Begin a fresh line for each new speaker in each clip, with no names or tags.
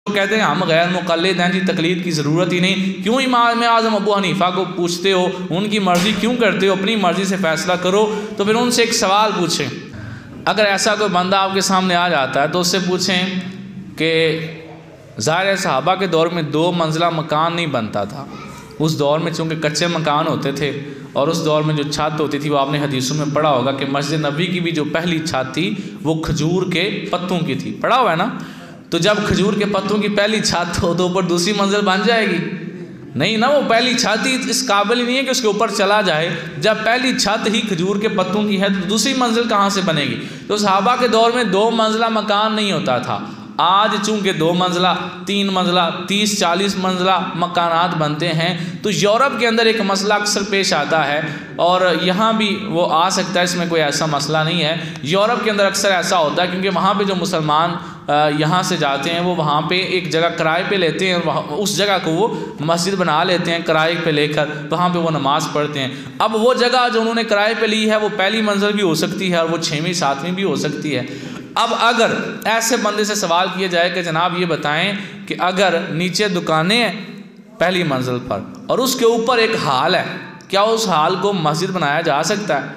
کہتے ہیں ہم غیر مقلد ہیں جی، تقلید کی ضرورت ہی نہیں، کیوں امام اعظم ابو حنیفہ کو پوچھتے ہو، ان کی مرضی کیوں کرتے ہو، اپنی مرضی سے فیصلہ کرو۔ تو پھر ان سے ایک سوال پوچھیں، اگر ایسا کوئی بندہ آپ کے سامنے آ جاتا ہے تو اس سے پوچھیں کہ ظاہر صحابہ کے دور میں 2 منزلہ مکان نہیں بنتا تھا، اس دور میں چونکہ کچے مکان ہوتے تھے، اور اس دور میں جو چھت ہوتی تھی وہ آپ نے حدیثوں میں پڑھا ہوگا کہ مسجد نبوی کی بھی جو پہلی چھت تھی وہ کھجور کے پتوں کی تھی، پڑھا ہوا ہے نا؟ تو جب کھجور کے پتوں کی پہلی چھت ہو تو اوپر دوسری منزل بن جائے گی؟ نہیں نا، وہ پہلی چھت ہی اس قابل ہی نہیں ہے کہ اس کے اوپر چلا جائے۔ جب پہلی چھت ہی کھجور کے پتوں کی ہے تو دوسری منزل کہاں سے بنے گی؟ تو صحابہ کے دور میں 2 منزلہ مکان نہیں ہوتا تھا۔ آج چونکہ 2 منزلہ 3 منزلہ 30-40 منزلہ مکانات بنتے ہیں، تو یورپ کے اندر ایک مسئلہ اکثر پیش آتا ہے، اور یہاں بھی وہ آ سکتا ہے، اس میں کوئی ایسا مسئلہ نہیں ہے۔ یورپ کے اندر اکثر ایسا ہوتا ہے کیونکہ وہاں پہ جو مسلمان یہاں سے جاتے ہیں وہ وہاں پہ ایک جگہ کرائے پہ لیتے ہیں، اس جگہ کو وہ مسجد بنا لیتے ہیں کرائے پہ لے کر، وہاں پہ وہ نماز پڑھتے ہیں۔ اب وہ جگہ جو انہوں نے کرائے پہ لی ہے وہ پہلی منزل بھی ہو سکتی ہے اور وہ 6ویں 7ویں بھی ہو سکتی ہے۔ اب اگر ایسے بندے سے سوال کیا جائے کہ جناب یہ بتائیں کہ اگر نیچے دکانیں ہیں پہلی منزل پر اور اس کے اوپر ایک ہال ہے، کیا اس ہال کو مسجد بنایا جا سکتا ہے؟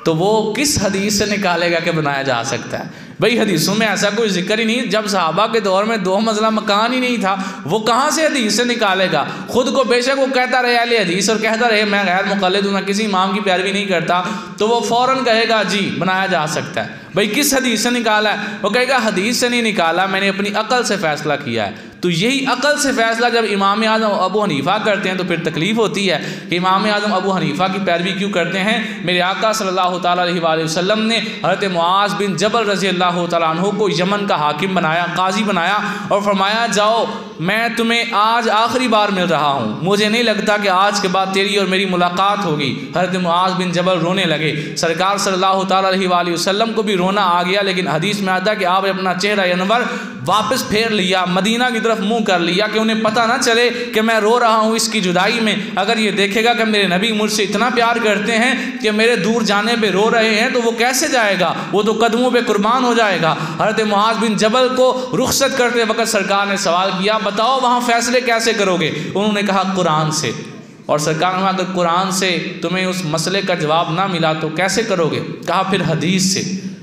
تو وہ کس حدیث سے نکالے گا کہ بنایا جا سکتا ہے؟ بھئی حدیثوں میں ایسا کوئی ذکر ہی نہیں، جب صحابہ کے دور میں 2 منزلہ مکان ہی نہیں تھا، وہ کہاں سے حدیث سے نکالے گا؟ خود کو بے شک وہ کہتا رہے اہل حدیث اور کہتا رہے میں غیر مقلد ہوں، میں کسی امام کی پیروی نہیں کرتا، تو وہ فوراً کہے گا جی بنایا جا سکتا ہے۔ بھئی کس حدیث سے نکالا ہے؟ وہ کہے گا حدیث سے نہیں نکالا، میں نے اپنی عقل سے فیصلہ کیا ہے۔ تو یہی عقل سے فیصلہ جب امام اعظم ابو حنیفہ کرتے ہیں تو پھر تکلیف ہوتی ہے کہ امام اعظم ابو حنیفہ کی پیروی کیوں کرتے ہیں؟ میرے آقا صلی اللہ تعالیٰ علیہ وآلہ وسلم نے حضرت معاذ بن جبل رضی اللہ تعالیٰ عنہ کو یمن کا حاکم بنایا، قاضی بنایا، اور فرمایا جاؤ میں تمہیں آج آخری بار مل رہا ہوں، مجھے نہیں لگتا کہ آج کے بعد تیری اور میری ملاقات ہوگی۔ حضرت معاذ بن جبل رونے لگے، سرکار صلی اللہ تعالیٰ علیہ وآلہ وسلم کو بھی رونا آ گیا، لیکن حدیث میں آتا ہے کہ آپ نے اپنا چہرہ انور واپس پھیر لیا، مدینہ کی طرف منہ کر لیا کہ انہیں پتہ نہ چلے کہ میں رو رہا ہوں اس کی جدائی میں۔ اگر یہ دیکھے گا کہ میرے نبی مجھ سے اتنا پیار کرتے ہیں کہ میرے دور جانے پہ رو رہے ہیں تو وہ کیسے جائے گا، وہ تو قدموں پہ قربان ہو جائے گا۔ حضرت معاذ بن جبل کو رخصت کرتے وقت سرکار نے سوال کیا بتاؤ وہاں فیصلے کیسے کرو گے؟ انہوں نے کہا قرآن سے، اور سرکار نے کہا اگر قرآن سے تمہیں اس مسئلے کا جواب نہ ملا تو کیسے کرو گے؟ کہا پھر حدیث سے۔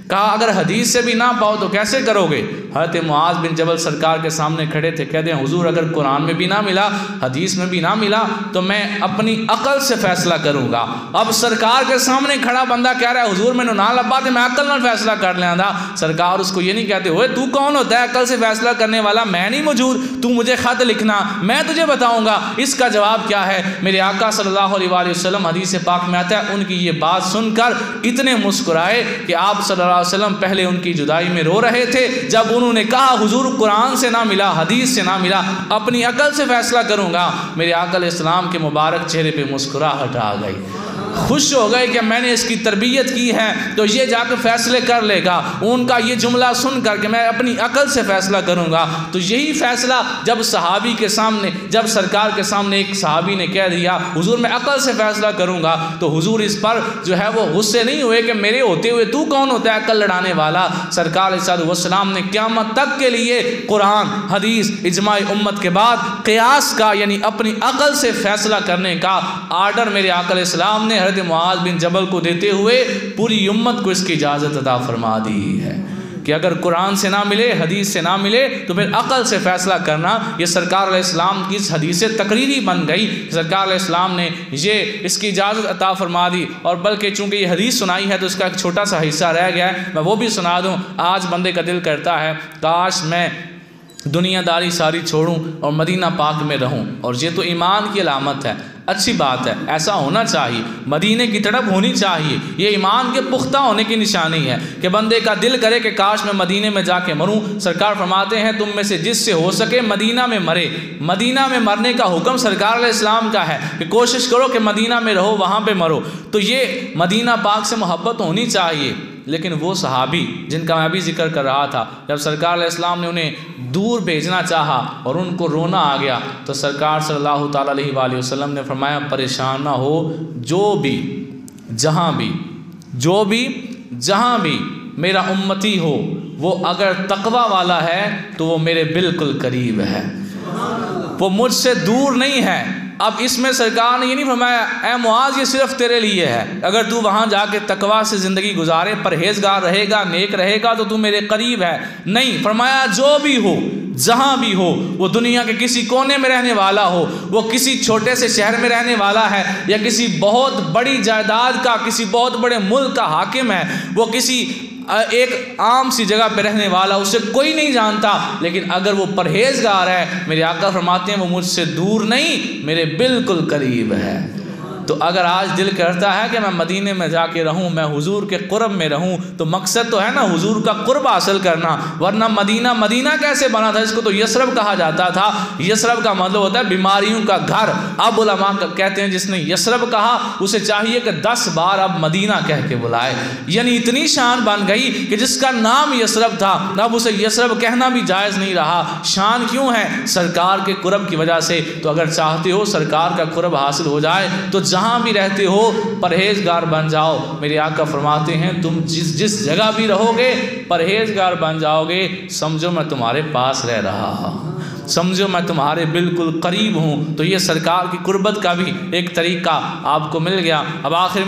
کہا اگر حدیث سے بھی نہ پاؤ تو کیسے کرو گے؟ حضرت معاذ بن جبل سرکار کے سامنے کھڑے تھے، کہتے ہیں حضور اگر قرآن میں بھی نہ ملا، حدیث میں بھی نہ ملا تو میں اپنی عقل سے فیصلہ کروں گا۔ اب سرکار کے سامنے کھڑا بندہ کہہ رہا ہے حضور میں نہ لبا تھے میں عقل نہ فیصلہ کر لیا تھا۔ سرکار اس کو یہ نہیں کہتے ہوئے تو کون ہوتا ہے عقل سے فیصلہ کرنے والا، میں نہیں موجود، تو مجھے خط لکھنا میں تجھے بتاؤں گا اس کا جواب کیا ہے۔ میرے آقا صلی اللہ علیہ وآلہ وسلم حدیث پاک میں آتا ہے ان کی یہ بات سن کر اتنے مسکرائے کہ آپ صلی اللہ علیہ وسلم پہلے ان کی جدائی میں رو رہے تھے، جب انہوں نے کہا حضور قرآن سے نہ ملا، حدیث سے نہ ملا، اپنی عقل سے فیصلہ کروں گا، میرے آقا علیہ السلام کے مبارک چہرے پہ مسکراہٹ آ گئی، خوش ہو گئے کہ میں نے اس کی تربیت کی ہے تو یہ جا کے فیصلے کر لے گا۔ ان کا یہ جملہ سن کر کہ میں اپنی عقل سے فیصلہ کروں گا، تو یہی فیصلہ جب صحابی کے سامنے، جب سرکار کے سامنے ایک صحابی نے کہہ دیا حضور میں عقل سے فیصلہ کروں گا، تو حضور اس پر جو ہے وہ غصے نہیں ہوئے کہ میرے ہوتے ہوئے تو کون ہوتا ہے عقل لڑانے والا۔ سرکار علیہ السلام نے قیامت تک کے لیے قرآن، حدیث، اجماع امت کے بعد قیاس کا یعنی اپنی عقل سے فیصلہ کرنے کا آرڈر میرے آقا علیہ السلام نے حضرت معاذ بن جبل کو دیتے ہوئے پوری امت کو اس کی اجازت عطا فرما دی ہے کہ اگر قرآن سے نہ ملے، حدیث سے نہ ملے تو پھر عقل سے فیصلہ کرنا۔ یہ سرکار علیہ السلام کی اس حدیث تقریری بن گئی، سرکار علیہ السلام نے یہ اس کی اجازت عطا فرما دی، اور بلکہ چونکہ یہ حدیث سنائی ہے تو اس کا ایک چھوٹا سا حصہ رہ گیا ہے، میں وہ بھی سنا دوں۔ آج بندے کا دل کرتا ہے کاش میں دنیا داری ساری چھوڑوں اور مدینہ پاک میں رہوں، اور یہ تو ایمان کی علامت ہے، اچھی بات ہے، ایسا ہونا چاہیے، مدینے کی تڑپ ہونی چاہیے، یہ ایمان کے پختہ ہونے کی نشانی ہے کہ بندے کا دل کرے کہ کاش میں مدینے میں جا کے مروں۔ سرکار فرماتے ہیں تم میں سے جس سے ہو سکے مدینہ میں مرے، مدینہ میں مرنے کا حکم سرکار علیہ السلام کا ہے کہ کوشش کرو کہ مدینہ میں رہو، وہاں پہ مرو، تو یہ مدینہ پاک سے محبت ہونی چاہیے۔ لیکن وہ صحابی جن کا میں ابھی ذکر کر رہا تھا، جب سرکار علیہ السلام نے انہیں دور بھیجنا چاہا اور ان کو رونا آ گیا تو سرکار صلی اللہ تعالیٰ علیہ وآلہ وسلم نے فرمایا پریشان نہ ہو، جو بھی جہاں بھی میرا امتی ہو وہ اگر تقوی والا ہے تو وہ میرے بالکل قریب ہے، وہ مجھ سے دور نہیں ہے۔ اب اس میں سرکار نے یہ نہیں فرمایا اے معاذ یہ صرف تیرے لیے ہے، اگر تو وہاں جا کے تقوی سے زندگی گزارے، پرہیزگار رہے گا، نیک رہے گا، تو تو میرے قریب ہے۔ نہیں، فرمایا جو بھی ہو، جہاں بھی ہو، وہ دنیا کے کسی کونے میں رہنے والا ہو، وہ کسی چھوٹے سے شہر میں رہنے والا ہے یا کسی بہت بڑی جائیداد کا، کسی بہت بڑے ملک کا حاکم ہے، وہ کسی ایک عام سی جگہ پہ رہنے والا، اسے کوئی نہیں جانتا، لیکن اگر وہ پرہیزگار ہے، میرے آقا فرماتے ہیں وہ مجھ سے دور نہیں، میرے بالکل قریب ہے۔ تو اگر آج دل کرتا ہے کہ میں مدینے میں جا کے رہوں، میں حضور کے قرب میں رہوں، تو مقصد تو ہے نا حضور کا قرب حاصل کرنا، ورنہ مدینہ کیسے بنا تھا؟ اس کو تو یثرب کہا جاتا تھا۔ یثرب کا مطلب ہوتا ہے بیماریوں کا گھر۔ اب علماء کہتے ہیں جس نے یثرب کہا اسے چاہیے کہ 10 بار اب مدینہ کہہ کے بلائے، یعنی اتنی شان بن گئی کہ جس کا نام یثرب تھا اب اسے یثرب کہنا بھی جائز نہیں رہا۔ شان کیوں ہے؟ سرکار کے قرب کی وجہ سے۔ تو اگر چاہتے ہو سرکار کا قرب حاصل ہو جائے تو جہاں بھی رہتے ہو پرہیزگار بن جاؤ۔ میرے آقا فرماتے ہیں تم جس جگہ بھی رہو گے پرہیزگار بن جاؤ گے، سمجھو میں تمہارے پاس رہ رہا ہوں، سمجھو میں تمہارے بالکل قریب ہوں۔ تو یہ سرکار کی قربت کا بھی ایک طریقہ آپ کو مل گیا۔ اب آخر